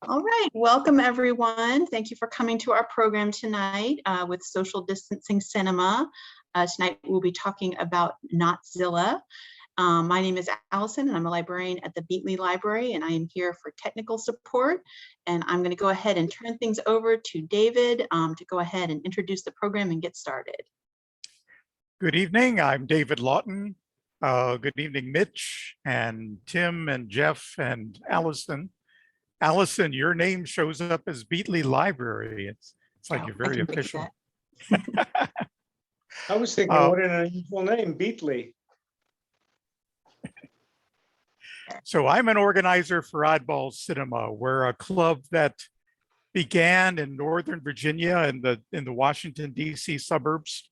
All right, welcome everyone. Thank you for coming to our program tonight with Social Distancing Cinema. Tonight we'll be talking about Notzilla. My name is Allison and I'm a librarian at the Beatley Library, and I am here for technical support. And I'm going to go ahead and turn things over to David to go ahead and introduce the program and get started. Good evening, I'm David Lawton. Good evening, Mitch and Tim and Jeff and Allison. Allison, your name shows up as Beatley Library. It's like you're very official. I was thinking, what an unusual name, Beatley. So I'm an organizer for Oddball Cinema. We're a club that began in Northern Virginia in the Washington, D.C. suburbs.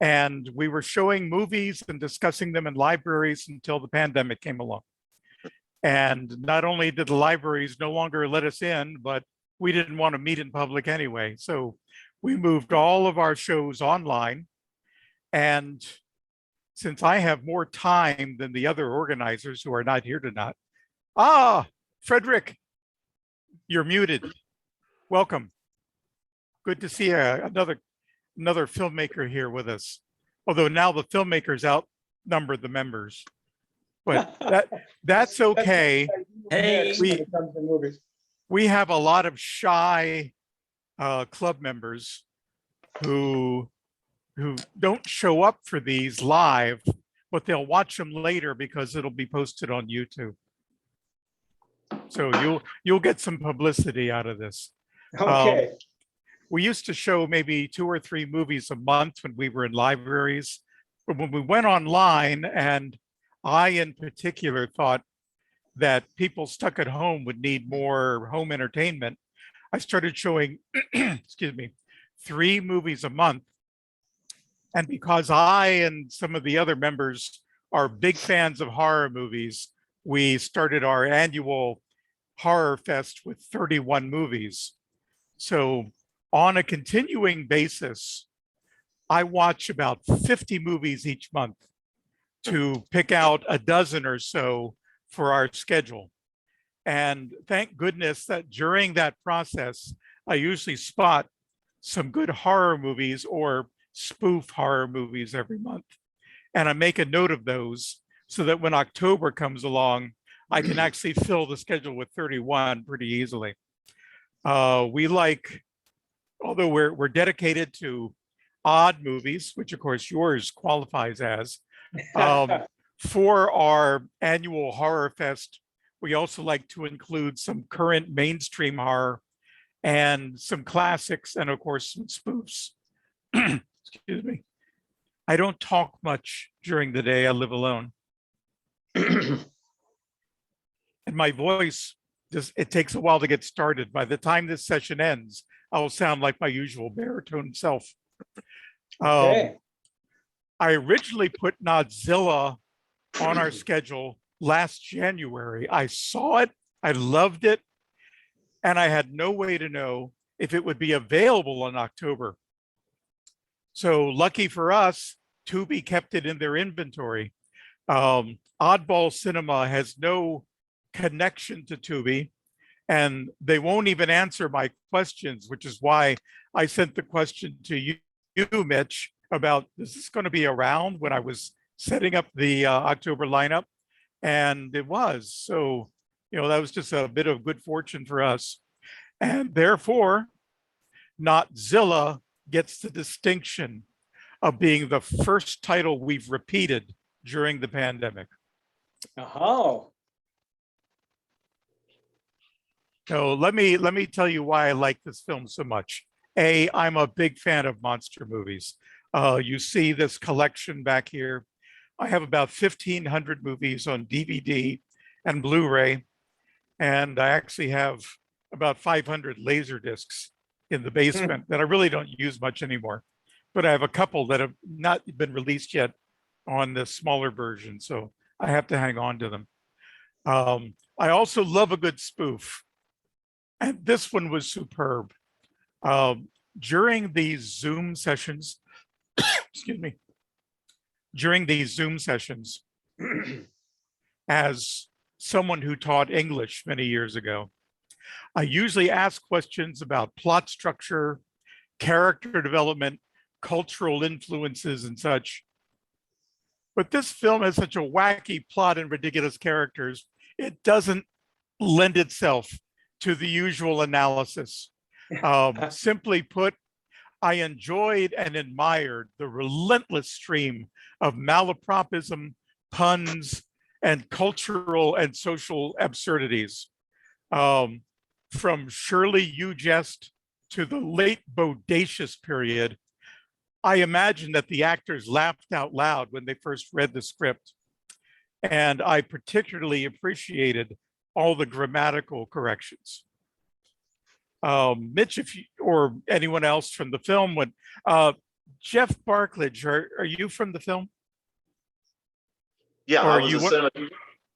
And we were showing movies and discussing them in libraries until the pandemic came along. And not only did the libraries no longer let us in, but we didn't want to meet in public anyway. So we moved all of our shows online. And since I have more time than the other organizers who are not here tonight, Frederick, you're muted. Welcome. Good to see another filmmaker here with us. Although now the filmmakers outnumber the members. But that's okay. Hey, we have a lot of shy club members who don't show up for these live, but they'll watch them later because it'll be posted on YouTube. So you'll get some publicity out of this. Okay. We used to show maybe 2 or 3 movies a month when we were in libraries, but when we went online, and I in particular thought that people stuck at home would need more home entertainment, I started showing, excuse me, 3 movies a month. And because I and some of the other members are big fans of horror movies, we started our annual Horror Fest with 31 movies. So on a continuing basis, I watch about 50 movies each month to pick out a dozen or so for our schedule. And thank goodness that during that process, I usually spot some good horror movies or spoof horror movies every month. And I make a note of those so that when October comes along, I can actually fill the schedule with 31 pretty easily. We like, although we're dedicated to odd movies, which of course yours qualifies as, for our annual Horror Fest, we also like to include some current mainstream horror and some classics and of course some spoofs. Excuse me. I don't talk much during the day. I live alone. And my voice, it takes a while to get started. By the time this session ends, I'll sound like my usual baritone self. Okay. I originally put Notzilla on our schedule last January. I saw it, I loved it, and I had no way to know if it would be available in October. So lucky for us, Tubi kept it in their inventory. Oddball Cinema has no connection to Tubi, and they won't even answer my questions, which is why I sent the question to you, Mitch, about is this going to be around when I was setting up the October lineup, and it was. So, that was just a bit of good fortune for us. And therefore, Notzilla gets the distinction of being the first title we've repeated during the pandemic. Oh. So let me tell you why I like this film so much. I'm a big fan of monster movies. You see this collection back here. I have about 1,500 movies on DVD and Blu-ray, and I actually have about 500 laser discs in the basement that I really don't use much anymore. But I have a couple that have not been released yet on the smaller version, so I have to hang on to them. I also love a good spoof, and this one was superb. During these Zoom sessions, excuse me, during these Zoom sessions, as someone who taught English many years ago, I usually ask questions about plot structure, character development, cultural influences, and such. But this film has such a wacky plot and ridiculous characters, it doesn't lend itself to the usual analysis. Simply put, I enjoyed and admired the relentless stream of malapropism, puns, and cultural and social absurdities. From Shirley You Jest to the late bodacious period, I imagine that the actors laughed out loud when they first read the script. And I particularly appreciated all the grammatical corrections. Mitch, if you, or anyone else from the film would, Jeff Barklage, are you from the film? Yeah, Or I are was you a what-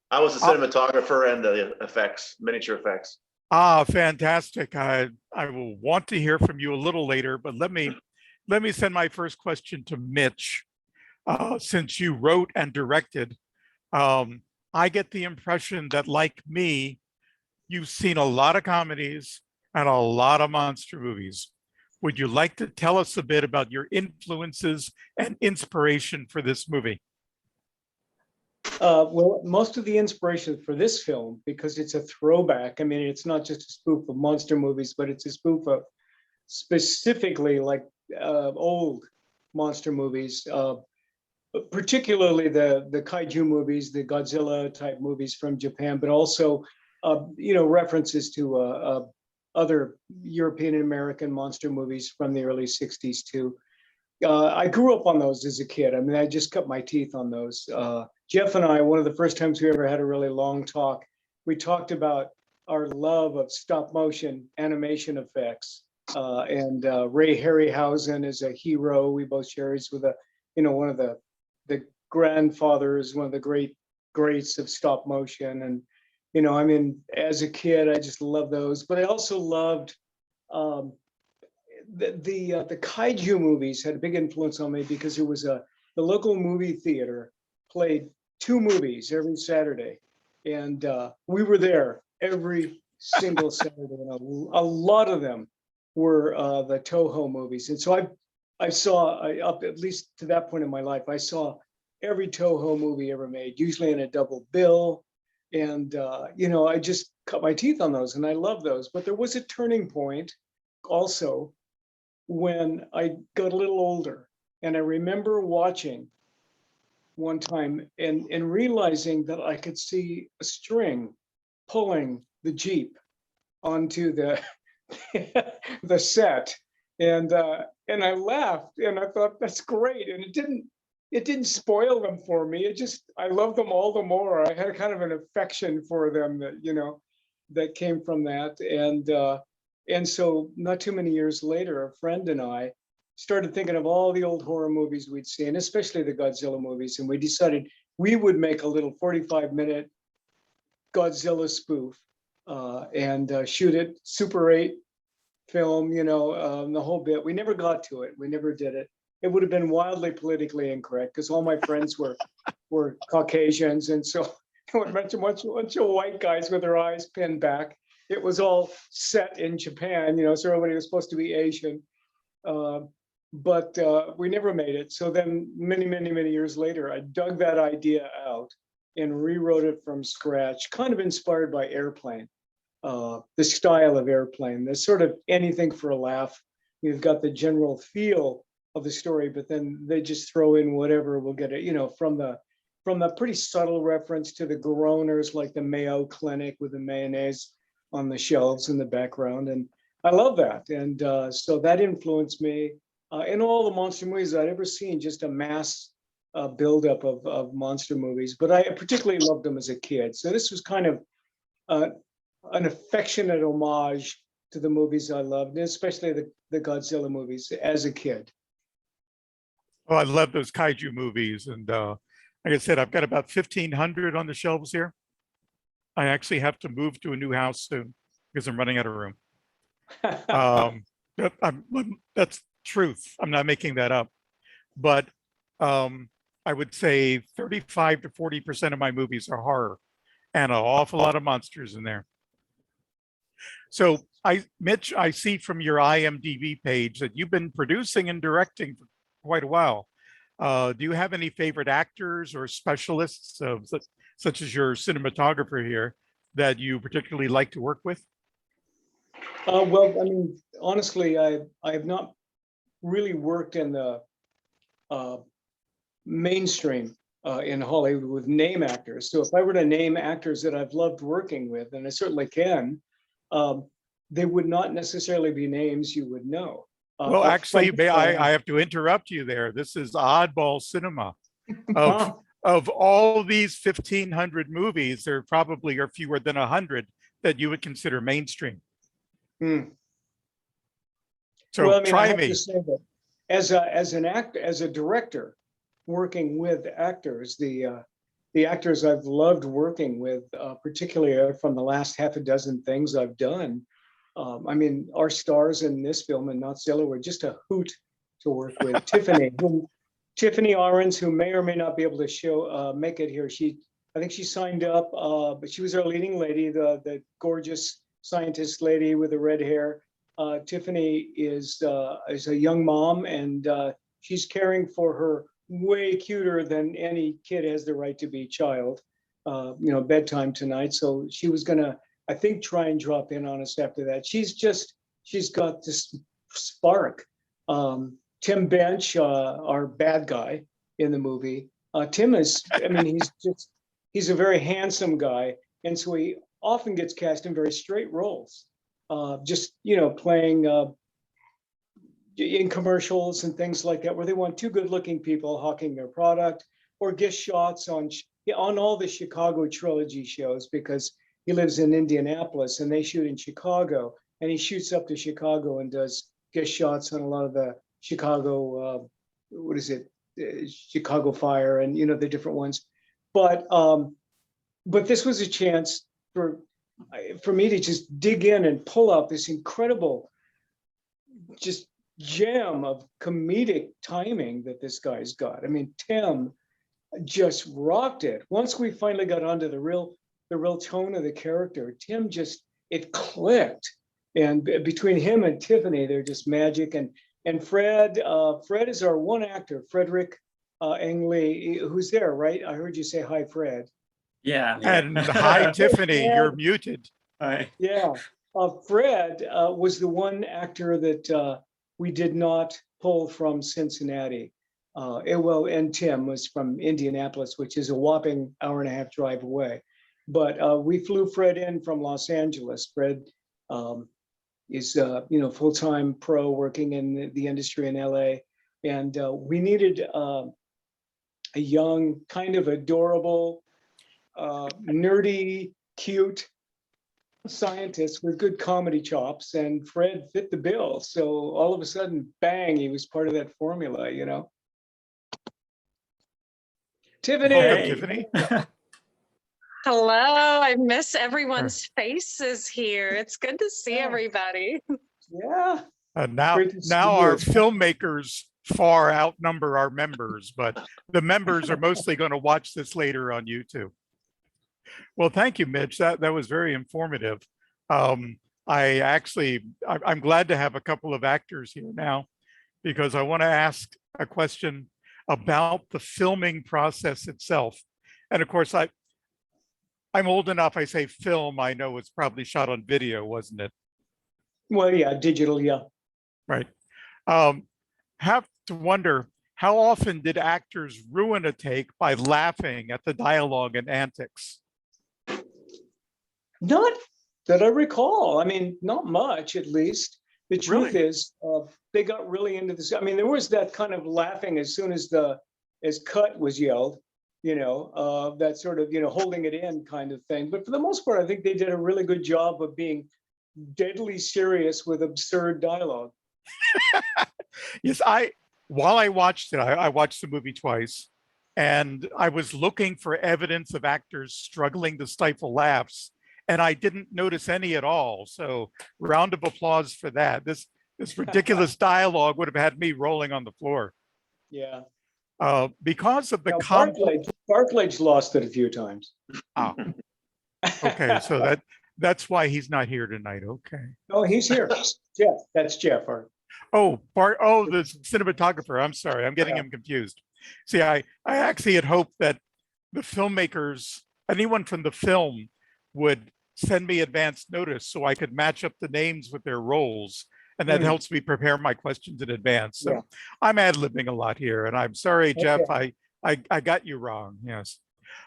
I was a cinematographer and the effects, miniature effects. Ah, fantastic. I will want to hear from you a little later, but let me send my first question to Mitch. Since you wrote and directed, I get the impression that, like me, you've seen a lot of comedies and a lot of monster movies. Would you like to tell us a bit about your influences and inspiration for this movie? Well, most of the inspiration for this film, because it's a throwback, I mean, it's not just a spoof of monster movies, but it's a spoof of specifically like old monster movies, particularly the kaiju movies, the Godzilla type movies from Japan, but also, references to other European and American monster movies from the early 60s too. I grew up on those as a kid. I mean, I just cut my teeth on those. Jeff and I, one of the first times we ever had a really long talk, we talked about our love of stop motion animation effects. And Ray Harryhausen is a hero. We both share his with one of the grandfathers, one of the greats of stop motion. And, I mean, as a kid, I just loved those. But I also loved the kaiju movies had a big influence on me because there was the local movie theater played 2 movies every Saturday, and we were there every single Saturday, and a lot of them were the Toho movies. And so I saw up at least to that point in my life, I saw every Toho movie ever made, usually in a double bill, and I just cut my teeth on those, and I love those. But there was a turning point also when I got a little older, and I remember watching one time and realizing that I could see a string pulling the Jeep onto the the set, and I laughed, and I thought, that's great. And it didn't spoil them for me. I love them all the more. I had kind of an affection for them that came from that. And so not too many years later, a friend and I started thinking of all the old horror movies we'd seen, especially the Godzilla movies. And we decided we would make a little 45-minute Godzilla spoof and shoot it, Super 8 film, the whole bit. We never got to it. We never did it. It would have been wildly politically incorrect because all my friends were Caucasians. And so a bunch of white guys with their eyes pinned back. It was all set in Japan, so everybody was supposed to be Asian. But we never made it. So then many, many, many years later, I dug that idea out and rewrote it from scratch, kind of inspired by Airplane, the style of Airplane. There's sort of anything for a laugh. You've got the general feel of the story, but then they just throw in whatever will get it, from the pretty subtle reference to the groaners, like the Mayo Clinic with the mayonnaise on the shelves in the background. And I love that. And so that influenced me in all the monster movies I'd ever seen, just a mass buildup of monster movies. But I particularly loved them as a kid. So this was kind of an affectionate homage to the movies I loved, and especially the Godzilla movies as a kid. Well, I love those kaiju movies. And like I said, I've got about 1,500 on the shelves here. I actually have to move to a new house soon because I'm running out of room. That's truth. I'm not making that up. But I would say 35 to 40% of my movies are horror and an awful lot of monsters in there. So Mitch, I see from your IMDb page that you've been producing and directing for quite a while. Do you have any favorite actors or specialists such as your cinematographer here that you particularly like to work with? Well, I mean, honestly, I have not really worked in the mainstream in Hollywood with name actors. So if I were to name actors that I've loved working with, and I certainly can, they would not necessarily be names you would know. Well, actually, I have to interrupt you there. This is oddball cinema. Of all these 1,500 movies, there probably are fewer than 100 that you would consider mainstream. So well, I mean, I try have me. to say that as a director, working with actors, the actors I've loved working with, particularly from the last half a dozen things I've done. I mean, our stars in this film and Notzilla were just a hoot to work with. Tiffany Ahrens, who may or may not be able to make it here. I think she signed up, but she was our leading lady, the gorgeous scientist lady with the red hair. Tiffany is a young mom, and she's caring for her way cuter than any kid has the right to be child. Bedtime tonight. So she was gonna, I think, try and drop in on us after that. She's got this spark. Tim Bench, our bad guy in the movie. Tim is, I mean, he's a very handsome guy. And so he often gets cast in very straight roles. Playing in commercials and things like that, where they want two good-looking people hawking their product, or guest shots on all the Chicago trilogy shows, because he lives in Indianapolis and they shoot in Chicago, and he shoots up to Chicago and does guest shots on a lot of the Chicago, Chicago Fire, and the different ones. But this was a chance for me to just dig in and pull out this incredible just gem of comedic timing that this guy's got. I mean, Tim just rocked it. Once we finally got onto the real tone of the character, Tim it clicked. And between him and Tiffany, they're just magic. And Fred is our one actor, Frederick Engley, who's there, right? I heard you say hi, Fred. Yeah. And hi, Tiffany, you're muted. Hi. Yeah. Fred was the one actor that we did not pull from Cincinnati. And Tim was from Indianapolis, which is a whopping hour-and-a-half drive away. But we flew Fred in from Los Angeles. Fred is full-time pro working in the industry in LA. And we needed a young, kind of adorable, nerdy, cute scientist with good comedy chops, and Fred fit the bill. So all of a sudden, bang, he was part of that formula, Tiffany. Welcome, Tiffany. Hello, I miss everyone's faces here. It's good to see everybody. Yeah. Now our filmmakers far outnumber our members, but the members are mostly going to watch this later on YouTube. Well, thank you, Mitch. That was very informative. I'm glad to have a couple of actors here now, because I want to ask a question about the filming process itself. And of course, I'm old enough, I say film, I know it's probably shot on video, wasn't it? Well, yeah, digital, yeah. Right. Have to wonder, how often did actors ruin a take by laughing at the dialogue and antics? Not that I recall. I mean, not much, at least. The truth is, they got really into this. I mean, there was that kind of laughing as soon as cut was yelled, that sort of, holding it in kind of thing. But for the most part, I think they did a really good job of being deadly serious with absurd dialogue. Yes, while I watched it, I watched the movie twice, and I was looking for evidence of actors struggling to stifle laughs, and I didn't notice any at all. So round of applause for that. This ridiculous dialogue would have had me rolling on the floor. Yeah. Because of the Barclays lost it a few times. Oh. Okay, so That's why he's not here tonight. Okay. Oh, he's here. Jeff, that's Jeff. Oh, Bart. Oh, the cinematographer. I'm sorry. I'm getting him confused. See, I actually had hoped that the filmmakers, anyone from the film, would send me advance notice so I could match up the names with their roles. And that helps me prepare my questions in advance. So I'm ad-libbing a lot here. And I'm sorry, Jeff, I got you wrong. Yes.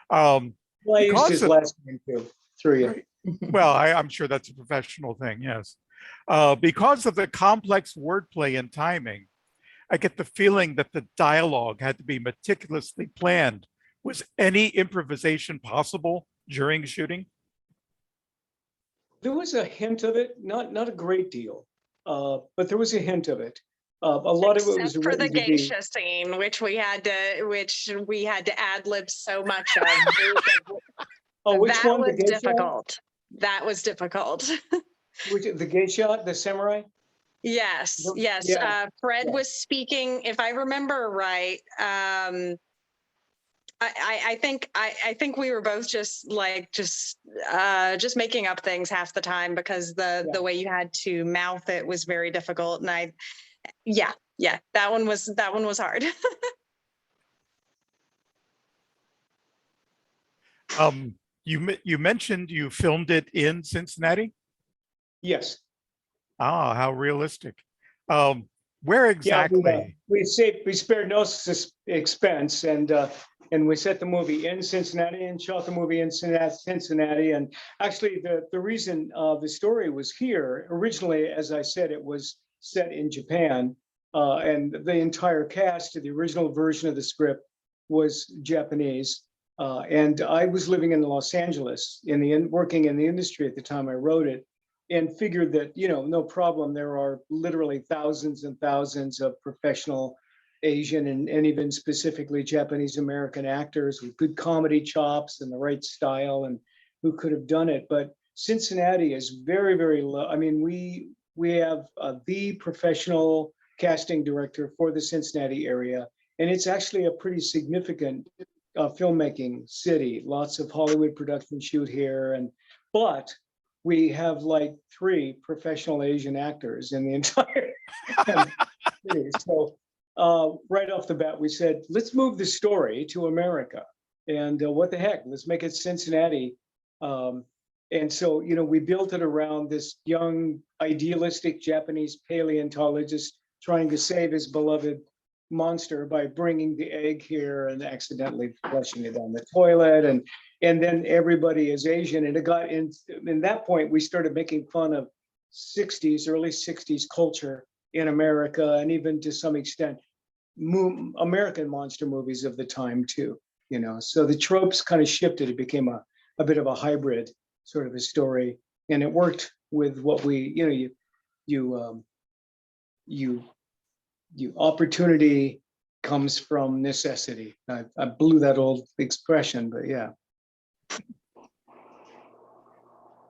Well, I used his last name too, through you. Right. Well, I'm sure that's a professional thing. Yes. Because of the complex wordplay and timing, I get the feeling that the dialogue had to be meticulously planned. Was any improvisation possible during shooting? There was a hint of it, not a great deal, but there was a hint of it. A lot of it was Except for the written to be. geisha scene, which we had to ad lib so much of. Oh, which That one? The was geisha? difficult. That was difficult. The geisha, the samurai? Yes, Nope. yes. Yeah. Fred Yeah. was speaking, if I remember right. I think we were both just making up things half the time because the way you had to mouth it was very difficult. And that one was hard. You mentioned you filmed it in Cincinnati. Yes. Ah, how realistic. Where Yeah, exactly? we spared no expense, and we set the movie in Cincinnati and shot the movie in Cincinnati. And actually, the reason the story was here originally, as I said, it was set in Japan, and the entire cast of the original version of the script was Japanese. And I was living in Los Angeles, working in the industry at the time I wrote it, and figured that, no problem. There are literally thousands and thousands of professional Asian and even specifically Japanese American actors with good comedy chops and the right style and who could have done it. But Cincinnati is very, very low. I mean, we have the professional casting director for the Cincinnati area, and it's actually a pretty significant filmmaking city. Lots of Hollywood production shoot here, but we have like 3 professional Asian actors in the entire city. So right off the bat, we said, let's move the story to America. And what the heck, let's make it Cincinnati. And so, we built it around this young, idealistic Japanese paleontologist trying to save his beloved monster by bringing the egg here and accidentally flushing it down the toilet. And then everybody is Asian. And it got in that point, we started making fun of early 60s culture in America, and even to some extent, American monster movies of the time too, So the tropes kind of shifted. It became a bit of a hybrid sort of a story. And it worked with what opportunity comes from necessity. I blew that old expression, but yeah.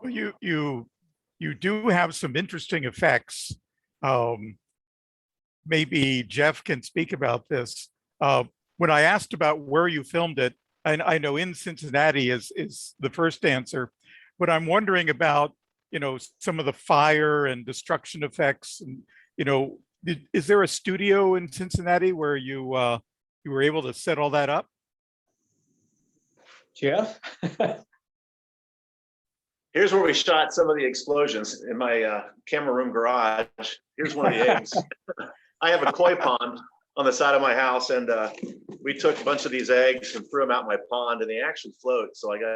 Well, you do have some interesting effects. Maybe Jeff can speak about this. When I asked about where you filmed it, I know in Cincinnati is the first answer, but I'm wondering about, some of the fire and destruction effects, and, is there a studio in Cincinnati where you were able to set all that up? Jeff? Here's where we shot some of the explosions in my camera room garage. Here's one of the eggs. I have a koi pond on the side of my house, and we took a bunch of these eggs and threw them out in my pond, and they actually float. So I got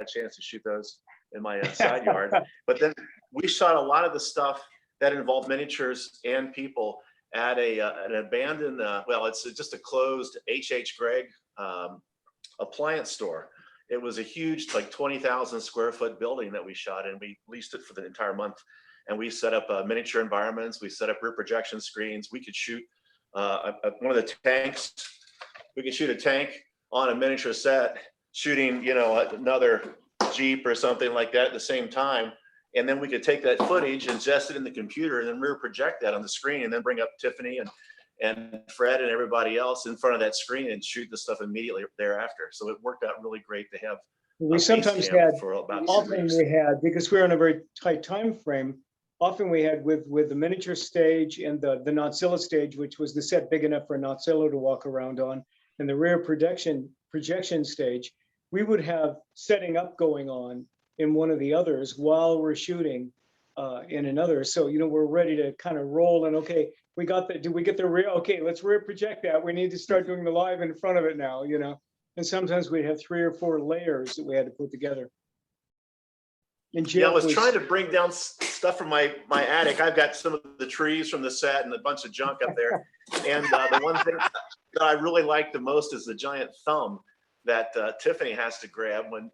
a chance to shoot those in my side yard. But then we shot a lot of the stuff that involved miniatures and people at an abandoned, it's just a closed H.H. Gregg appliance store. It was a huge, like 20,000 square foot building that we shot, and we leased it for the entire month. And we set up miniature environments. We set up rear projection screens. We could shoot one of the tanks. We could shoot a tank on a miniature set, shooting, another Jeep or something like that at the same time. And then we could take that footage, ingest it in the computer, and then rear project that on the screen, and then bring up Tiffany and Fred and everybody else in front of that screen and shoot the stuff immediately thereafter. So it worked out really great to have We sometimes Basecamp had, for about 2 often weeks. we had, because we were on a very tight time frame, often we had with the miniature stage and the Notzilla stage, which was the set big enough for Notzilla to walk around on, and the rear projection stage, we would have setting up going on in one of the others while we're shooting in another. So, we're ready to kind of roll and, okay, we got the, do we get the rear? Okay, let's rear project that. We need to start doing the live in front of it now, And sometimes we'd have 3 or 4 layers that we had to put together. And Yeah, I Jeff was trying to bring down stuff from my attic. I've got some of the trees from the set and a bunch of junk up there. And the one thing that I really like the most is the giant thumb that Tiffany has to grab when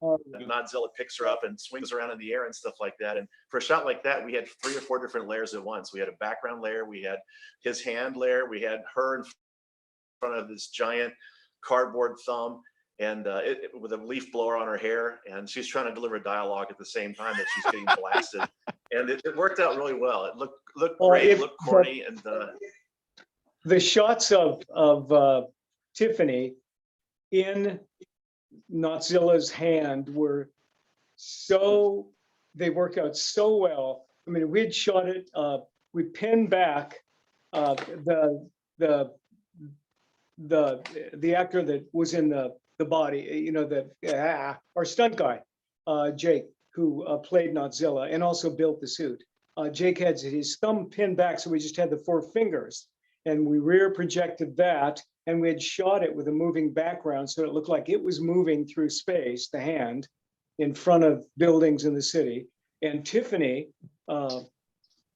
Notzilla picks her up and swings around in the air and stuff like that. And for a shot like that, we had 3 or 4 different layers at once. We had a background layer, we had his hand layer, we had her in front of this giant cardboard thumb, and with a leaf blower on her hair, and she's trying to deliver dialogue at the same time that she's getting blasted. And it worked out really well. It looked great, it looked corny, and the shots of Tiffany in Notzilla's hand were they work out so well. I mean, we'd shot it, we pinned back the actor that was in the body, our stunt guy, Jake, who played Notzilla and also built the suit. Jake had his thumb pinned back, so we just had the 4 fingers, and we rear projected that, and we had shot it with a moving background, so it looked like it was moving through space, the hand, in front of buildings in the city. And Tiffany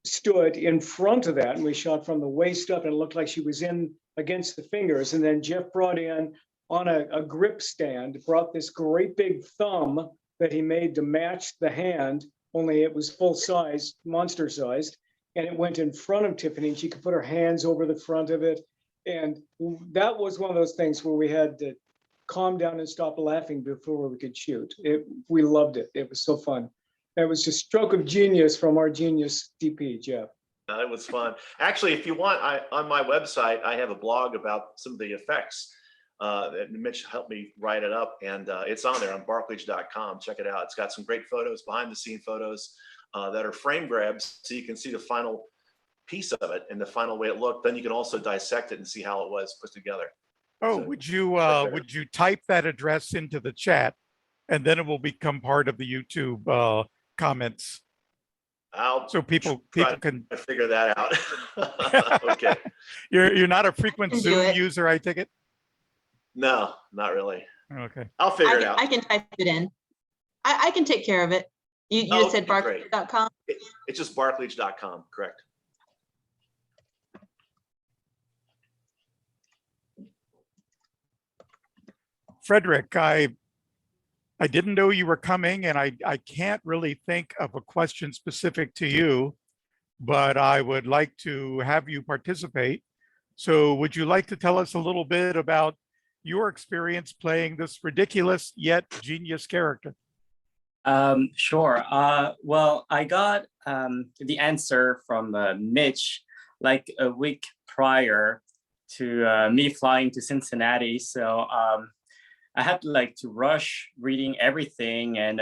stood in front of that, and we shot from the waist up, and it looked like she was in against the fingers. And then Jeff brought in on a grip stand, brought this great big thumb that he made to match the hand, only it was full size, monster sized, and it went in front of Tiffany, and she could put her hands over the front of it. And that was one of those things where we had to calm down and stop laughing before we could shoot. We loved it. It was so fun. It was just stroke of genius from our genius DP, Jeff. it was fun. Actually, if you want, on my website, I have a blog about some of the effects that Mitch helped me write it up, and it's on there on barclage.com. Check it out. It's got some great photos, behind the scene photos that are frame grabs, so you can see the final piece of it and the final way it looked. Then you can also dissect it and see how it was put together. Oh, So, would you type that address into the chat, and then it will become part of the YouTube comments, so people can figure that out. Okay. You're not a frequent Can do Zoom it. user, I take it? No, not really. Okay. I'll figure it out. I can type it in. I can take care of it. You Oh, said okay, great. barclay.com. It's just barclage.com, correct? Frederick, I didn't know you were coming, and I can't really think of a question specific to you, but I would like to have you participate. So would you like to tell us a little bit about your experience playing this ridiculous yet genius character? Sure. Well, I got the answer from Mitch like a week prior to me flying to Cincinnati. So I had to rush reading everything and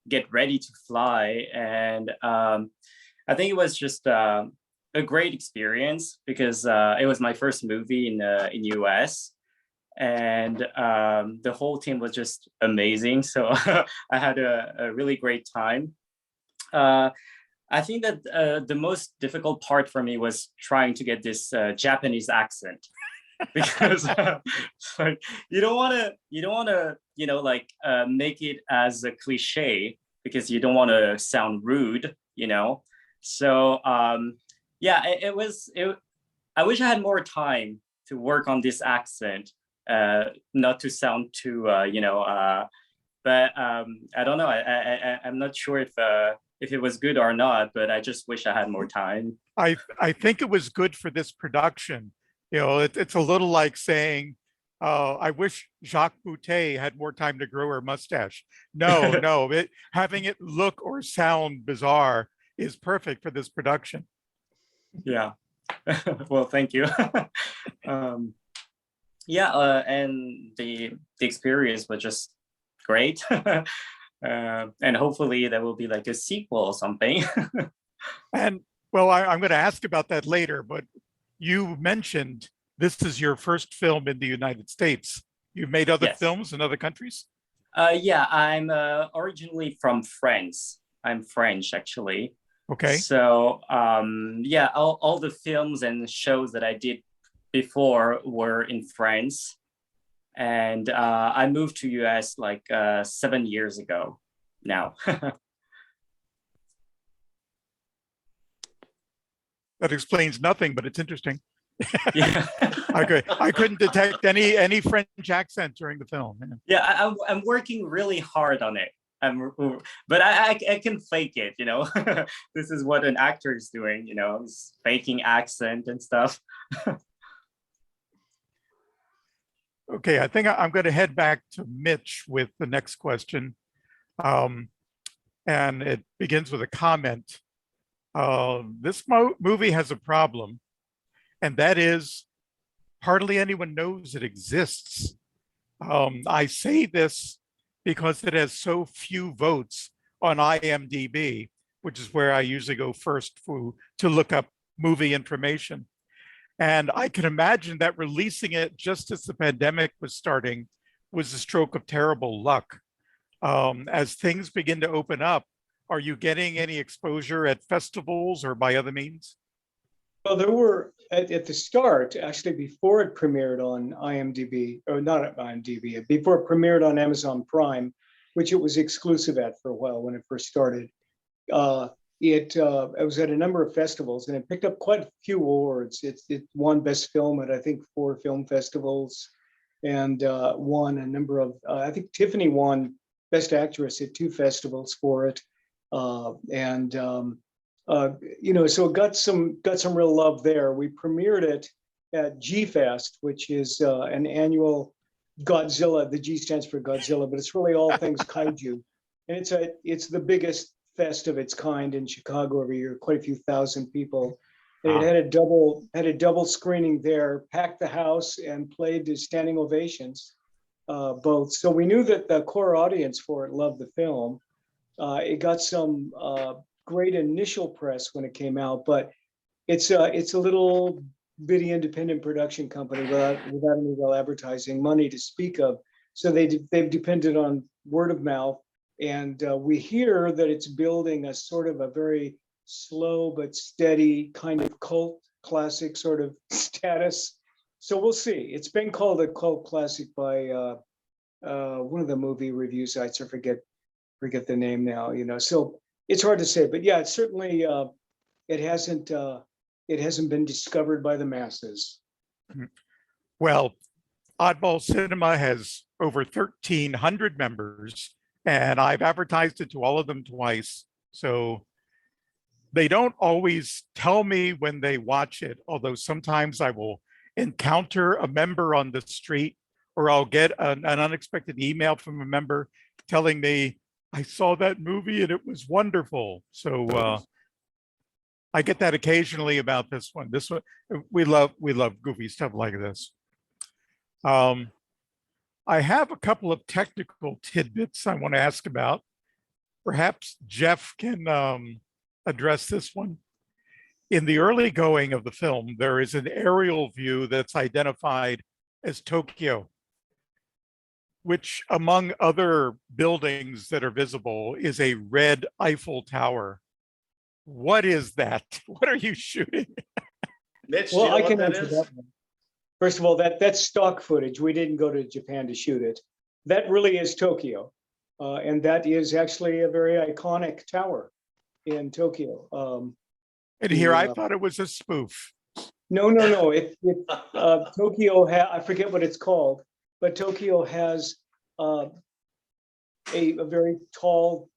get ready to fly. And I think it was just a great experience because it was my first movie in US. And the whole team was just amazing. So I had a really great time. I think that the most difficult part for me was trying to get this Japanese accent. Because you don't want to make it as a cliche, because you don't want to sound rude, so yeah, I wish I had more time to work on this accent, not to sound too but I don't know, I'm not sure if it was good or not, but I just wish I had more time. I think it was good for this production. It's a little like saying, I wish Jacques Boutet had more time to grow her mustache. No, having it look or sound bizarre is perfect for this production. Yeah. Well, thank you. Yeah, and the experience was just great. And hopefully there will be like a sequel or something. And well, I'm going to ask about that later, but you mentioned this is your first film in the United States. You've made other Yes. films in other countries? Yeah, I'm originally from France. I'm French, actually. Okay. So yeah, all the films and shows that I did before were in France. And I moved to US like 7 years ago now. That explains nothing, but it's interesting. Yeah. I couldn't detect any French accent during the film. Yeah, I'm working really hard on it. But I can fake it, you know. This is what an actor is doing, you know, is faking accent and stuff. Okay, I think I'm going to head back to Mitch with the next question. And it begins with a comment. This movie has a problem, and that is hardly anyone knows it exists. I say this because it has so few votes on IMDb, which is where I usually go first to look up movie information. And I can imagine that releasing it just as the pandemic was starting was a stroke of terrible luck. As things begin to open up, are you getting any exposure at festivals or by other means? Well, there were at the start, actually, before it premiered on IMDb, or not at IMDb, before it premiered on Amazon Prime, which it was exclusive at for a while when it first started. It was at a number of festivals, and it picked up quite a few awards. It won Best Film at, I think, 4 film festivals, and won a number of, I think Tiffany won Best Actress at 2 festivals for it. You know, so it got some real love there. We premiered it at G-Fest, which is an annual Godzilla. The G stands for Godzilla, but it's really all things kaiju, and it's the biggest fest of its kind in Chicago every year. Quite a few thousand people. And it had a double screening there, packed the house, and played to standing ovations, both. So we knew that the core audience for it loved the film. It got some great initial press when it came out, but it's a little bitty independent production company without any real advertising money to speak of. So they've depended on word of mouth, and we hear that it's building a sort of a very slow but steady kind of cult classic sort of status. So we'll see. It's been called a cult classic by one of the movie review sites. I forget the name now. You know, so it's hard to say, but yeah, it's certainly it hasn't been discovered by the masses. Well, Oddball Cinema has over 1,300 members, and I've advertised it to all of them twice. So they don't always tell me when they watch it, although sometimes I will encounter a member on the street, or I'll get an unexpected email from a member telling me, I saw that movie and it was wonderful. So I get that occasionally about this one. This one, we love goofy stuff like this. I have a couple of technical tidbits I want to ask about. Perhaps Jeff can address this one. In the early going of the film, there is an aerial view that's identified as Tokyo, which among other buildings that are visible is a red Eiffel Tower. What is that? What are you shooting? Mitch, Well, do you know I what can that answer is? that one. First of all, that's stock footage. We didn't go to Japan to shoot it. That really is Tokyo. And that is actually a very iconic tower in Tokyo. And here I thought it was a spoof. No. Tokyo, I forget what it's called, but Tokyo has a very tall,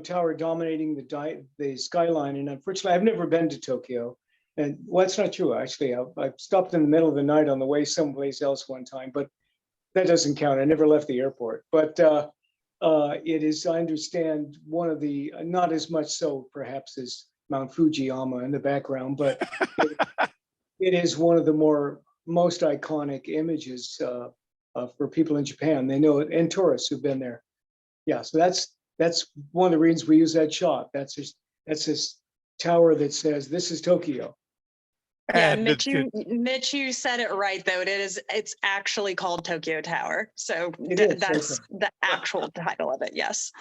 tower dominating the skyline. And unfortunately, I've never been to Tokyo. And well, that's not true, actually. I stopped in the middle of the night on the way someplace else one time, but that doesn't count. I never left the airport. But it is, I understand, one of the, not as much so perhaps as Mount Fujiyama in the background, but it is one of the most iconic images for people in Japan. They know it, and tourists who've been there. Yeah, so that's one of the reasons we use that shot. That's this tower that says, "This is Tokyo." Yeah, And Mitch, you said it right though. It's actually called Tokyo Tower. So It is, that's okay. the actual title of it. Yes.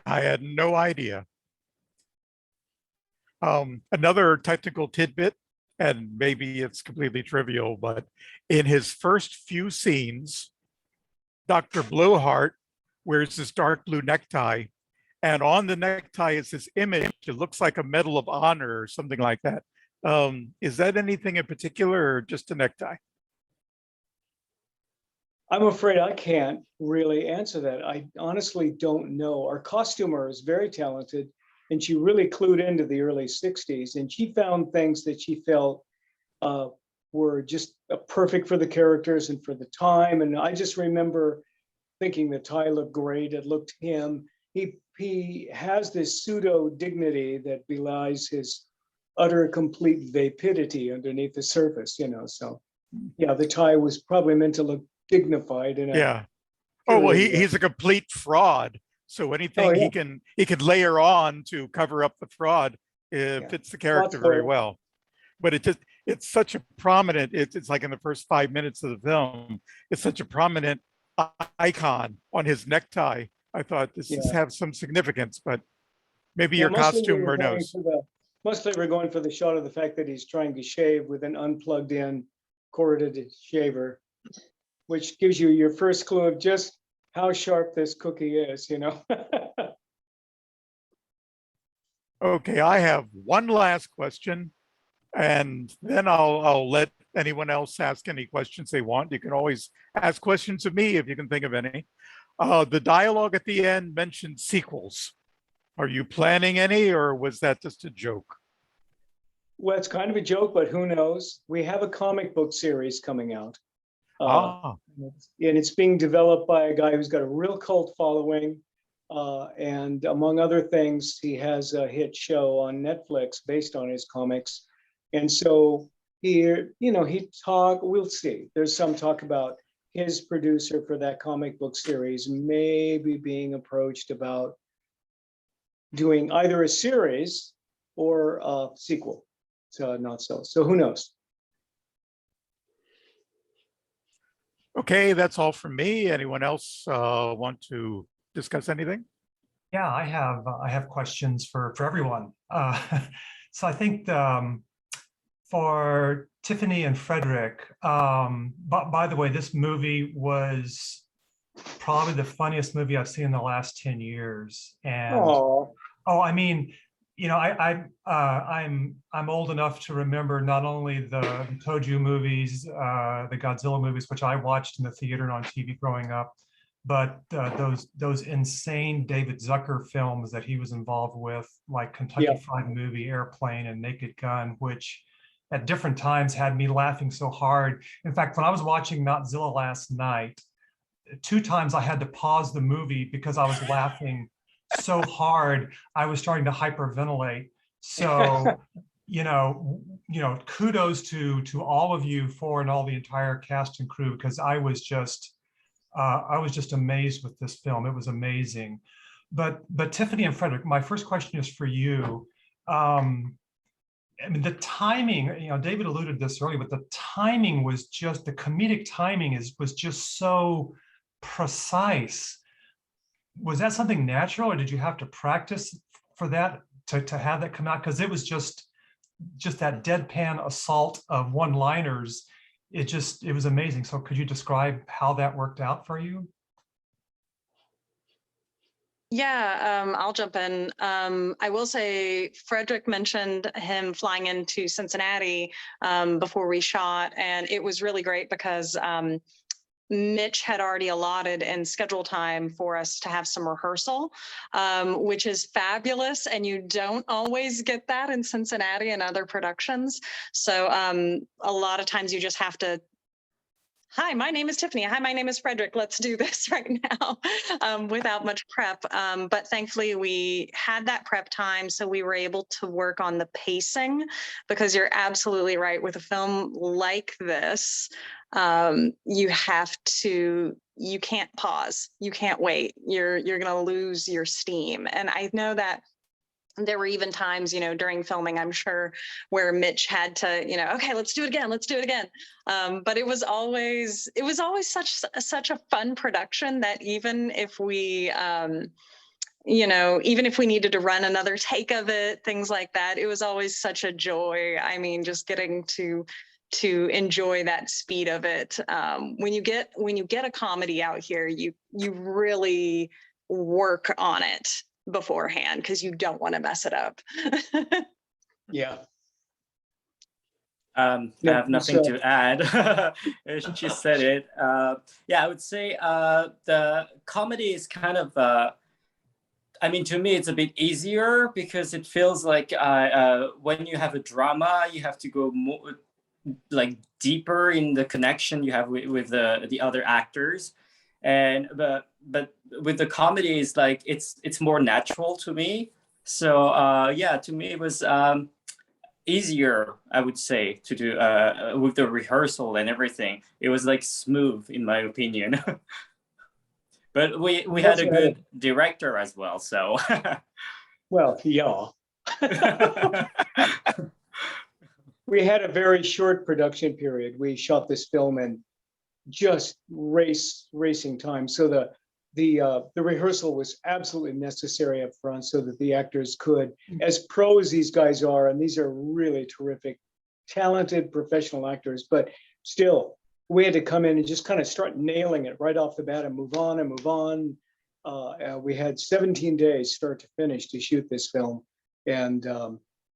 I had no idea. Another technical tidbit, and maybe it's completely trivial, but in his first few scenes, Dr. Blowhart wears this dark blue necktie, and on the necktie is this image. It looks like a Medal of Honor or something like that. Is that anything in particular or just a necktie? I'm afraid I can't really answer that. I honestly don't know. Our costumer is very talented, and she really clued into the early 60s, and she found things that she felt were just perfect for the characters and for the time. And I just remember thinking the tie looked great. It looked him. He has this pseudo dignity that belies his utter complete vapidity underneath the surface, So yeah, the tie was probably meant to look dignified. Yeah. Oh, well, he's a complete fraud. So anything he can layer on to cover up the fraud, fits the character very well. But it's such a prominent, it's like in the first 5 minutes of the film, it's such a prominent icon on his necktie. I thought this has have some significance, but maybe your costumer knows. Mostly we're going for the shot of the fact that he's trying to shave with an unplugged in corded shaver, which gives you your first clue of just how sharp this cookie is, Okay, I have one last question, and then I'll let anyone else ask any questions they want. You can always ask questions of me if you can think of any. The dialogue at the end mentioned sequels. Are you planning any, or was that just a joke? Well, it's kind of a joke, but who knows? We have a comic book series coming out. And it's being developed by a guy who's got a real cult following. And among other things, he has a hit show on Netflix based on his comics. And so we'll see. There's some talk about his producer for that comic book series maybe being approached about doing either a series or a sequel to Notzilla. So who knows? Okay, that's all from me. Anyone else want to discuss anything? Yeah, I have questions for everyone. So I think for Tiffany and Frederick, but by the way, this movie was probably the funniest movie I've seen in the last 10 years. And I mean, I'm old enough to remember not only the Toju movies, the Godzilla movies, which I watched in the theater and on TV growing up, but those insane David Zucker films that he was involved with, like Kentucky Fried Movie, Airplane, and Naked Gun, which at different times had me laughing so hard. In fact, when I was watching Notzilla last night, 2 times I had to pause the movie because I was laughing so hard I was starting to hyperventilate. So kudos to all of you and all the entire cast and crew, because I was just amazed with this film. It was amazing. But Tiffany and Frederick, my first question is for you. I mean, the timing, David alluded to this earlier, but the timing was just, the comedic timing was just so precise. Was that something natural, or did you have to practice for that to have that come out? Because it was just that deadpan assault of one-liners. It was amazing. So could you describe how that worked out for you? Yeah, I'll jump in. I will say Frederick mentioned him flying into Cincinnati before we shot, and it was really great because Mitch had already allotted in schedule time for us to have some rehearsal, which is fabulous. And you don't always get that in Cincinnati and other productions. So a lot of times you just have to Hi, my name is Tiffany. Hi, my name is Frederick. Let's do this right now without much prep. But thankfully, we had that prep time, so we were able to work on the pacing, because you're absolutely right. With a film like this, you can't pause. You can't wait. You're going to lose your steam. And I know that there were even times, during filming, I'm sure, where Mitch had to, okay, let's do it again. Let's do it again. But it was always such a fun production that even if we, even if we needed to run another take of it, things like that, it was always such a joy. I mean, just getting to enjoy that speed of it. When you get a comedy out here, you really work on it beforehand, because you don't want to mess it up. Yeah. I have nothing to add. She said it. Yeah, I would say the comedy is kind of, to me, it's a bit easier, because it feels like when you have a drama, you have to go more deeper in the connection you have with the other actors. But with the comedy, it's more natural to me. So yeah, to me it was easier, I would say, to do with the rehearsal and everything. It was smooth, in my opinion. But we had a good director as well. So well, yeah. We had a very short production period. We shot this film in just racing time. So the rehearsal was absolutely necessary up front, so that the actors could, as pro as these guys are, and these are really terrific, talented professional actors, but still, we had to come in and just kind of start nailing it right off the bat and move on and move on. We had 17 days start to finish to shoot this film. And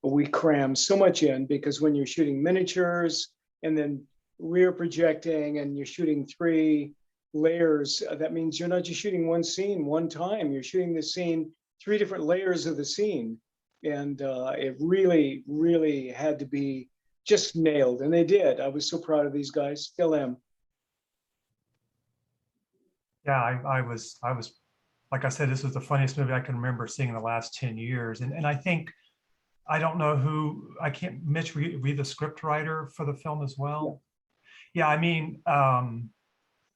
we crammed so much in, because when you're shooting miniatures and then rear projecting and you're shooting 3 layers, that means you're not just shooting one scene one time, you're shooting the scene 3 different layers of the scene. And it really, really had to be just nailed. And they did. I was so proud of these guys, still am. Yeah, I was, like I said, this was the funniest movie I can remember seeing in the last 10 years. And I think, I don't know who, Mitch, were you the script writer for the film as well? Yeah,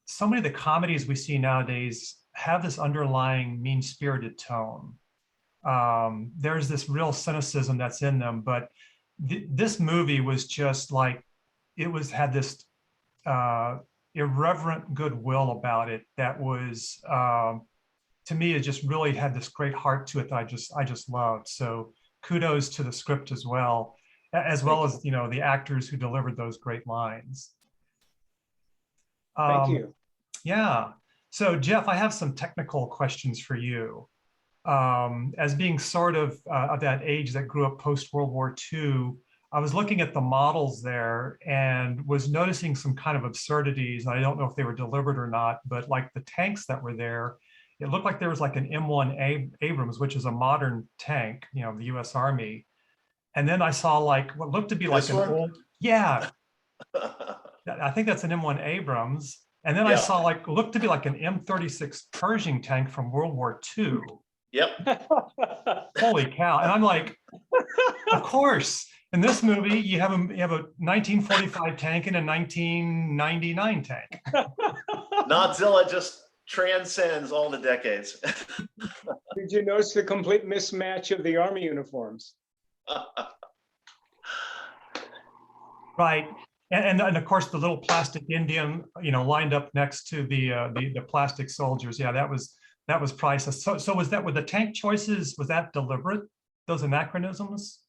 so many of the comedies we see nowadays have this underlying mean-spirited tone. There's this real cynicism that's in them, but this movie was just had this irreverent goodwill about it that was, to me, it just really had this great heart to it that I just loved. So kudos to the script as well as the actors who delivered those great lines. Thank you. Yeah. So Jeff, I have some technical questions for you. As being sort of that age that grew up post World War II, I was looking at the models there and was noticing some kind of absurdities. And I don't know if they were deliberate or not, but the tanks that were there, it looked like there was an M1 Abrams, which is a modern tank, the US Army. And then I saw what looked to be an old, yeah, I think that's an M1 Abrams. And then I saw looked to be an M36 Pershing tank from World War II. Yep. Holy cow. And I'm of course, in this movie, you have a 1945 tank and a 1999 tank. Notzilla just transcends all the decades. Did you notice the complete mismatch of the Army uniforms? Right. And of course, the little plastic Indian, lined up next to the plastic soldiers. Yeah, that was priceless. So was that, with the tank choices, was that deliberate? Those anachronisms?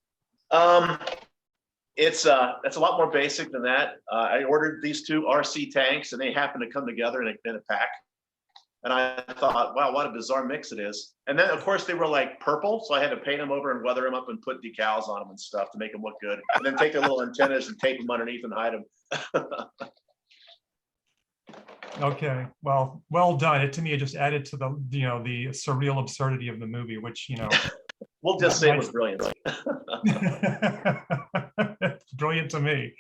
It's a lot more basic than that. I ordered these 2 RC tanks, and they happened to come together in a pack. And I thought, wow, what a bizarre mix it is. And then, of course, they were purple, so I had to paint them over and weather them up and put decals on them and stuff to make them look good. And then take their little antennas and tape them underneath and hide them. Okay, well done. To me, it just added to the the surreal absurdity of the movie, which we'll just say it was brilliant. Brilliant to me.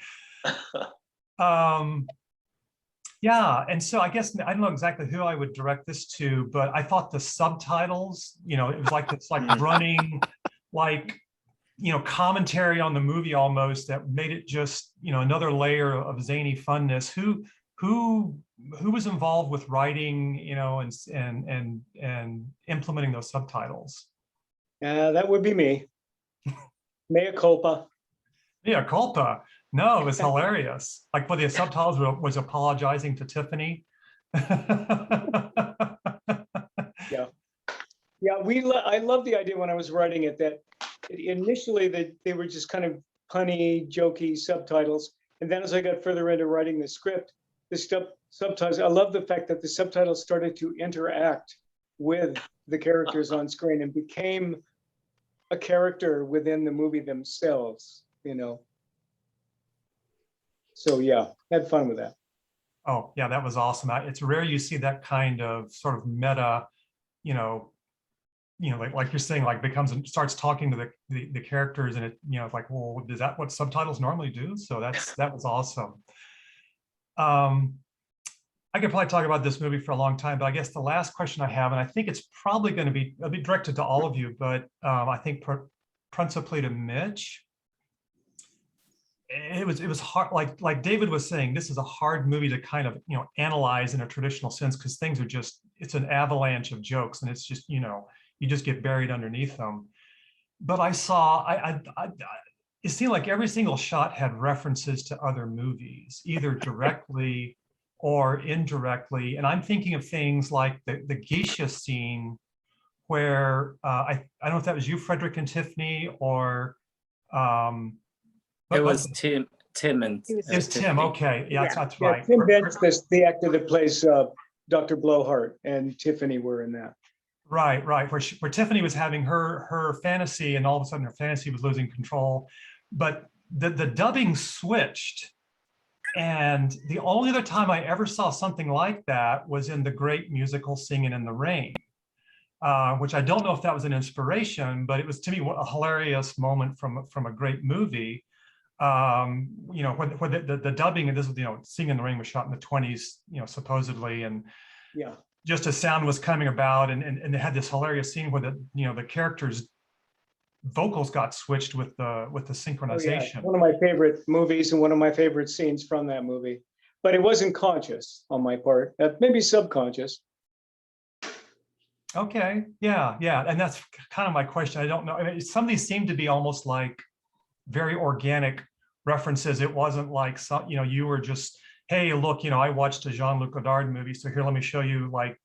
Yeah, and so I guess I don't know exactly who I would direct this to, but I thought the subtitles, it was like it's like running, like commentary on the movie almost, that made it just another layer of zany funness. Who was involved with writing, and implementing those subtitles? That would be me. Mea culpa. Yeah, culpa. No, it was hilarious. Like, when the subtitles was apologizing to Tiffany. Yeah. Yeah, I love the idea when I was writing it that initially they were just kind of punny, jokey subtitles. And then as I got further into writing the script, subtitles, I love the fact that the subtitles started to interact with the characters on screen and became a character within the movie themselves, So yeah, had fun with that. Oh, yeah, that was awesome. It's rare you see that kind of sort of meta, like you're saying, like starts talking to the characters, and it's like, well, is that what subtitles normally do? So that was awesome. I could probably talk about this movie for a long time, but I guess the last question I have, and I think it's probably going to be directed to all of you, but I think principally to Mitch. It was hard, like David was saying, this is a hard movie to kind of analyze in a traditional sense, because things are it's an avalanche of jokes, and it's just you just get buried underneath them. But I saw it seemed like every single shot had references to other movies, either directly or indirectly. And I'm thinking of things like the geisha scene, where I don't know if that was you, Frederick and Tiffany, or it was Tim and it's Tim. Okay, yeah, that's Yeah, right. Tim Bench, the actor that plays Dr. Blowhart, and Tiffany were in that. Right. Where Tiffany was having her fantasy, and all of a sudden her fantasy was losing control. But the dubbing switched. And the only other time I ever saw something like that was in the great musical Singing in the Rain, which I don't know if that was an inspiration, but it was, to me, a hilarious moment from a great movie. When the dubbing, and this was, Singing in the Rain was shot in the 20s, supposedly, and yeah, just as sound was coming about, and they had this hilarious scene where the characters' vocals got switched with the synchronization. Oh, yeah. One of my favorite movies and one of my favorite scenes from that movie, but it wasn't conscious on my part, maybe subconscious. Okay, yeah, and that's kind of my question. I don't know. I mean, some of these seem to be almost like very organic references. It wasn't like you were just, hey, look, I watched a Jean-Luc Godard movie, so here, let me show you, like,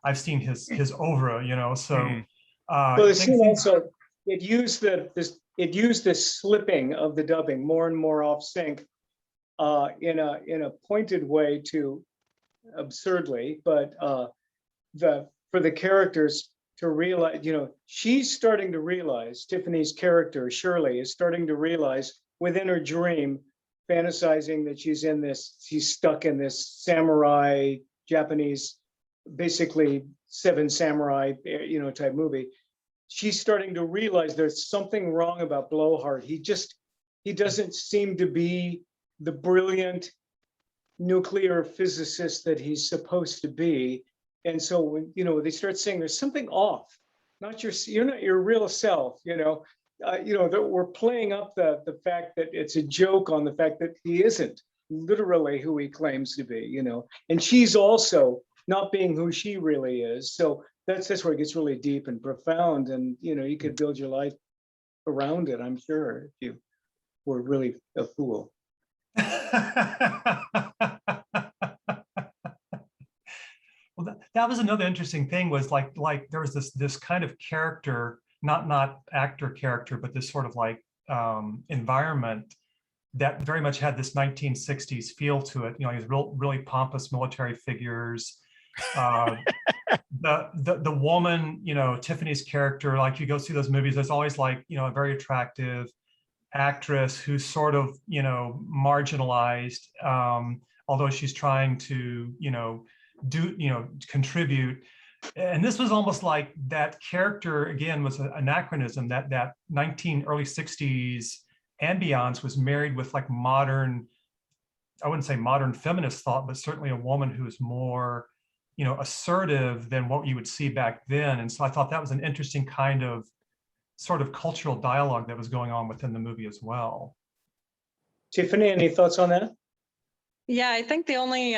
I've seen his oeuvre, so. Well, the scene also, it used the slipping of the dubbing more and more off sync, in a pointed way, to absurdly, but for the characters to realize, she's starting to realize, Tiffany's character, Shirley, is starting to realize within her dream, fantasizing that she's stuck in this samurai, Japanese, basically Seven Samurai, type movie. She's starting to realize there's something wrong about Blowhart. He doesn't seem to be the brilliant nuclear physicist that he's supposed to be. And so when, they start saying there's something off, you're not your real self, that we're playing up the fact that it's a joke on the fact that he isn't literally who he claims to be, and she's also not being who she really is. So that's where it gets really deep and profound, and you could build your life around it, I'm sure, if you were really a fool. Well, that was another interesting thing, was like there was this kind of character, not actor character, but this sort of like environment that very much had this 1960s feel to it. These really pompous military figures. The woman, Tiffany's character, like you go see those movies, there's always like, a very attractive actress who's sort of, marginalized, although she's trying to, contribute. And this was almost like that character, again, was an anachronism, that early 60s ambiance was married with like modern, I wouldn't say modern feminist thought, but certainly a woman who is more, assertive than what you would see back then. And so I thought that was an interesting kind of sort of cultural dialogue that was going on within the movie as well. Tiffany, any thoughts on that? Yeah, I think the only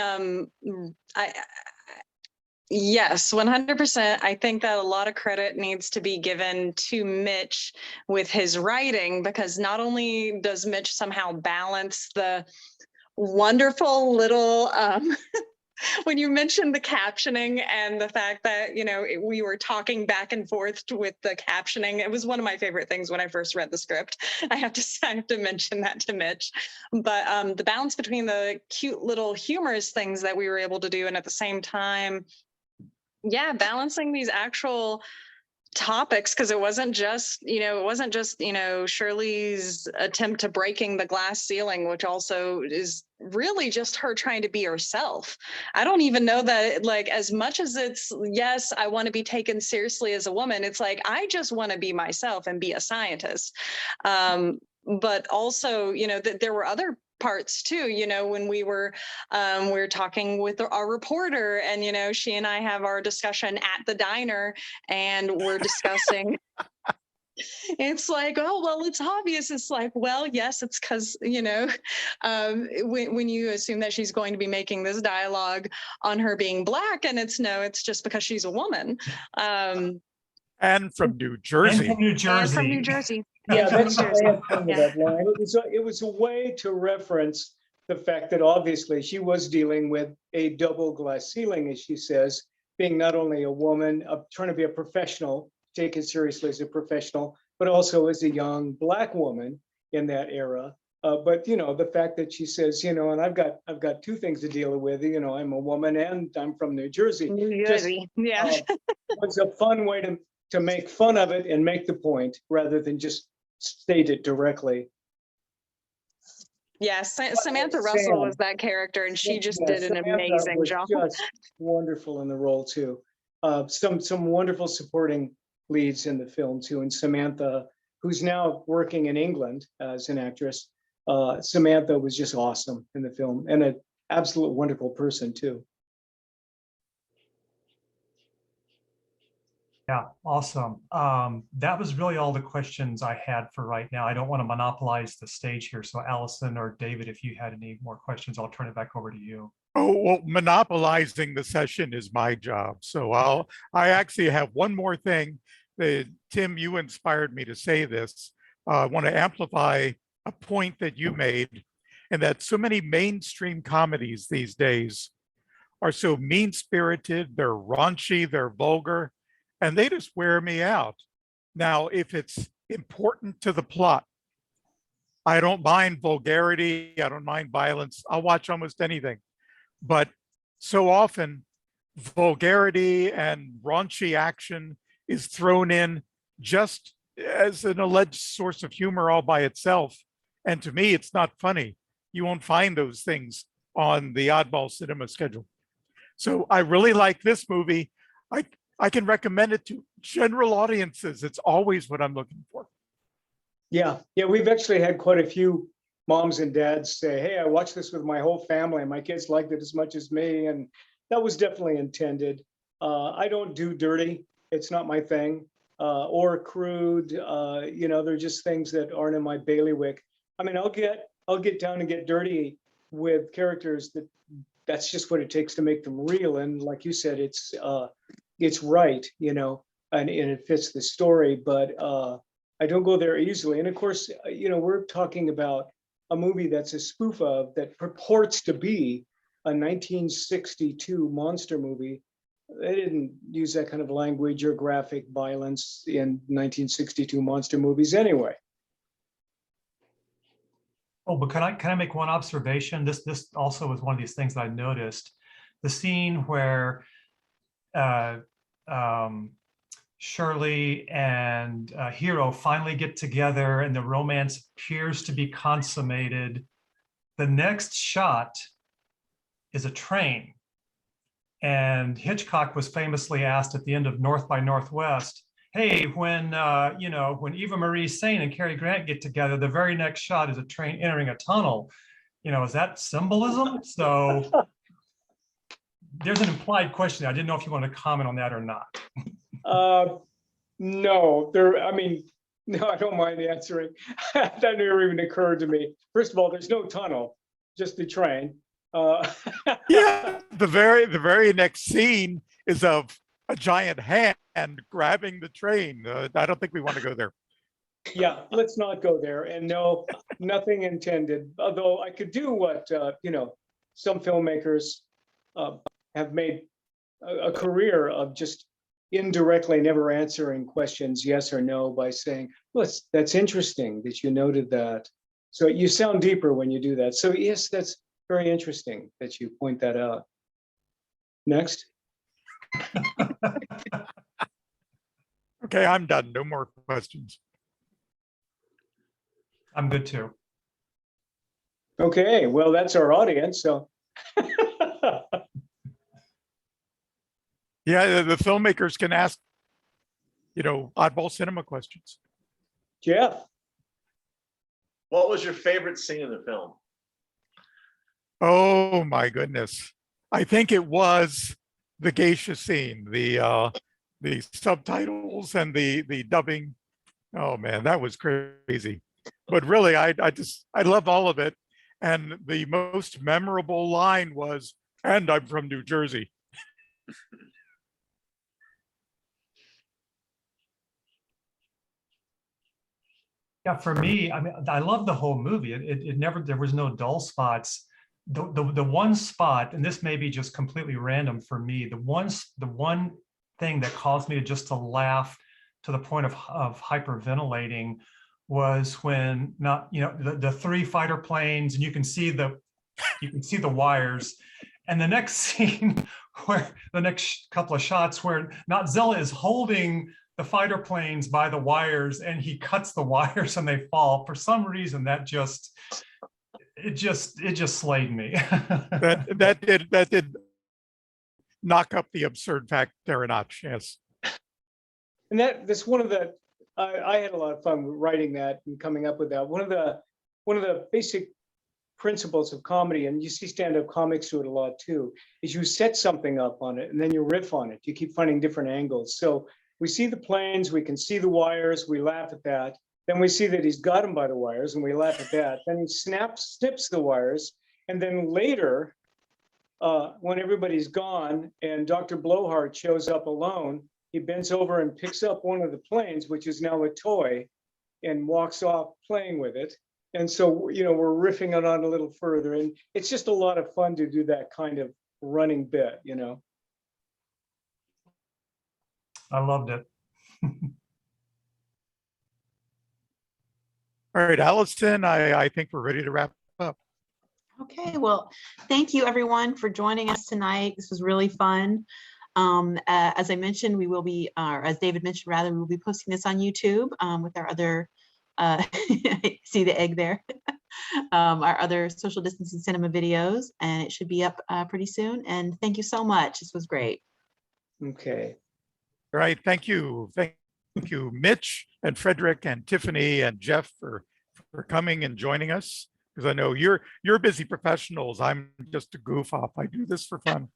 yes, 100%. I think that a lot of credit needs to be given to Mitch with his writing, because not only does Mitch somehow balance the wonderful little when you mentioned the captioning and the fact that, we were talking back and forth with the captioning, it was one of my favorite things when I first read the script. I have to mention that to Mitch. But the balance between the cute little humorous things that we were able to do, and at the same time, balancing these actual topics, because it wasn't just Shirley's attempt to breaking the glass ceiling, which also is really just her trying to be herself. I don't even know that, like, as much as it's, yes, I want to be taken seriously as a woman, it's like, I just want to be myself and be a scientist. But also, that there were other parts too, when we were talking with our reporter, and she and I have our discussion at the diner, and we're discussing it's like, oh, well, it's obvious. It's like, well, yes, it's because, when you assume that she's going to be making this dialogue on her being Black, and it's just because she's a woman. And from New Jersey. And from New Jersey. And from New Jersey. Yeah, from that's New Jersey. that line. It was a way to reference the fact that obviously she was dealing with a double glass ceiling, as she says, being not only a woman, trying to be a professional, taken seriously as a professional, but also as a young Black woman in that era. But the fact that she says, and I've got two things to deal with. I'm a woman and I'm from New Jersey. New Jersey, It's a fun way to make fun of it and make the point rather than just state it directly. Yes, Samantha Russell was that character, and she just did an amazing job. Just wonderful in the role too. Some wonderful supporting leads in the film too, and Samantha, who's now working in England as an actress. Samantha was just awesome in the film, and an absolute wonderful person too. Yeah, awesome. That was really all the questions I had for right now. I don't want to monopolize the stage here. So Allison or David, if you had any more questions, I'll turn it back over to you. Oh, well, monopolizing the session is my job. So I actually have one more thing. Tim, you inspired me to say this. I want to amplify a point that you made, and that so many mainstream comedies these days are so mean-spirited, they're raunchy, they're vulgar, and they just wear me out. Now, if it's important to the plot, I don't mind vulgarity, I don't mind violence, I'll watch almost anything. But so often, vulgarity and raunchy action is thrown in just as an alleged source of humor all by itself. And to me, it's not funny. You won't find those things on the Oddball cinema schedule. So I really like this movie. I can recommend it to general audiences. It's always what I'm looking for. Yeah, we've actually had quite a few moms and dads say, hey, I watched this with my whole family. My kids liked it as much as me. And that was definitely intended. I don't do dirty. It's not my thing. Or crude. They're just things that aren't in my bailiwick. I mean, I'll get down and get dirty with characters that's just what it takes to make them real. And like you said, it's right, and it fits the story, but I don't go there easily. And of course, we're talking about a movie that's a spoof of, that purports to be a 1962 monster movie. They didn't use that kind of language or graphic violence in 1962 monster movies anyway. Oh, but can I make one observation? This also was one of these things that I noticed. The scene where Shirley and Hero finally get together and the romance appears to be consummated. The next shot is a train. And Hitchcock was famously asked at the end of North by Northwest, hey, when Eva Marie Saint and Cary Grant get together, the very next shot is a train entering a tunnel. is that symbolism? So there's an implied question. I didn't know if you want to comment on that or not. No, no, I don't mind answering. That never even occurred to me. First of all, there's no tunnel, just the train. Yeah, the very next scene is of a giant hand grabbing the train. I don't think we want to go there. Yeah, let's not go there. And no, nothing intended. Although I could do what some filmmakers have made a career of just indirectly never answering questions yes or no by saying, well, that's interesting that you noted that. So you sound deeper when you do that. So yes, that's very interesting that you point that out. Next. Okay, I'm done. No more questions. I'm good too. Okay, well, that's our audience, so. Yeah, the filmmakers can ask, oddball cinema questions. Jeff, What was your favorite scene in the film? Oh my goodness. I think it was the geisha scene, the subtitles and the dubbing. Oh man, that was crazy. But really, I love all of it. And the most memorable line was, "And I'm from New Jersey." Yeah, for me, I love the whole movie. It never, there was no dull spots. The one spot, and this may be just completely random for me, the one thing that caused me just to laugh to the point of hyperventilating was when the three fighter planes, and you can see the wires, and the next scene where the next couple of shots where Notzilla is holding the fighter planes by the wires and he cuts the wires and they fall. For some reason, it just slayed me. that did knock up the absurd factor a notch. Yes. and that's one of the, I had a lot of fun writing that and coming up with that. One of the basic principles of comedy, and you see stand-up comics do it a lot too, is you set something up on it and then you riff on it. You keep finding different angles. So we see the planes, we can see the wires, we laugh at that. Then we see that he's got them by the wires and we laugh at that. Then he snips the wires. And then later, when everybody's gone and Dr. Blowhart shows up alone, he bends over and picks up one of the planes, which is now a toy, and walks off playing with it. And so, we're riffing it on a little further. And it's just a lot of fun to do that kind of running bit, I loved it. All right, Allison, I think we're ready to wrap up. Okay, well, thank you everyone for joining us tonight. This was really fun. As I mentioned, we will be, or as David mentioned, rather, we will be posting this on YouTube with our other, see the egg there, our other social distancing cinema videos, and it should be up pretty soon. And thank you so much. This was great. Okay. All right, thank you. Thank you, Mitch and Frederick and Tiffany and Jeff for coming and joining us. Because I know you're busy professionals. I'm just a goof off. I do this for fun.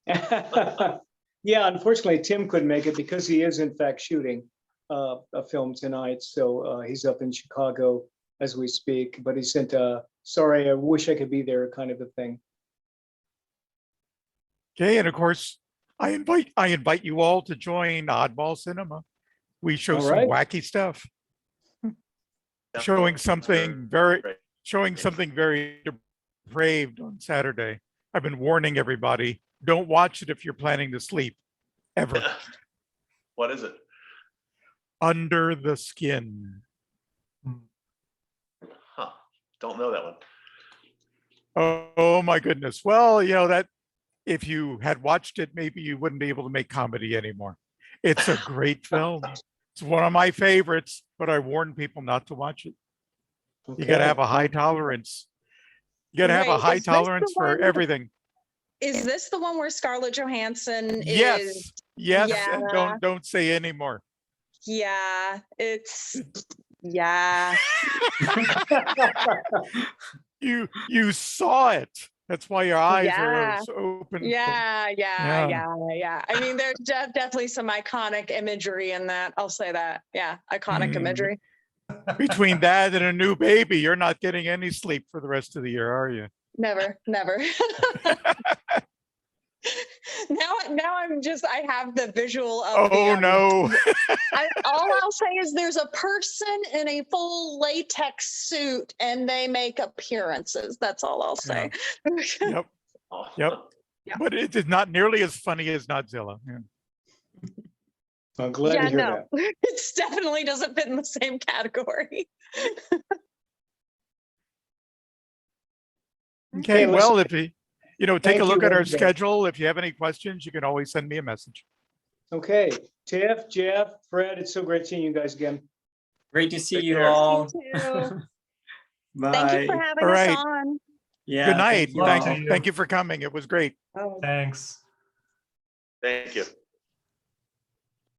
Yeah, unfortunately, Tim couldn't make it because he is in fact shooting a film tonight. So he's up in Chicago as we speak, but he sent sorry, I wish I could be there kind of a thing. Okay, and of course, I invite you all to join Oddball Cinema. We show some wacky stuff. Showing something very depraved on Saturday. I've been warning everybody, don't watch it if you're planning to sleep, ever. What is it? Under the Skin. Huh. Don't know that one. Oh my goodness. Well, that if you had watched it, maybe you wouldn't be able to make comedy anymore. It's a great film. It's one of my favorites, but I warn people not to watch it. Okay. You got to have a high tolerance. You got to have a high tolerance for everything. Is this the one where Scarlett Johansson Yes, is? yes, Yeah. and don't say any more. Yeah, it's, yeah. You saw it. That's why your eyes Yeah. are so open. Yeah. Yeah. I mean, there's definitely some iconic imagery in that. I'll say that. Yeah, iconic Mm. imagery. Between that and a new baby, you're not getting any sleep for the rest of the year, are you? Never. Now I have the visual of Oh no. all I'll say is there's a person in a full latex suit and they make appearances. That's all I'll say. Yep. Oh. Yep. But it is not nearly as funny as Notzilla. Yeah. I'm glad to hear that. It definitely doesn't fit in the same category. Okay, Hey, well, listen, if take thank a look you, at our everybody. schedule. If you have any questions, you can always send me a message. Okay, Tiff, Jeff, Fred, it's so great seeing you guys again. Great to see Take you care. all. You too. Bye. Thank you for having All us right. on. Yeah, Good night. thank you Love all. to you. Thank you for coming. It was great. Oh. Thanks. Thank you.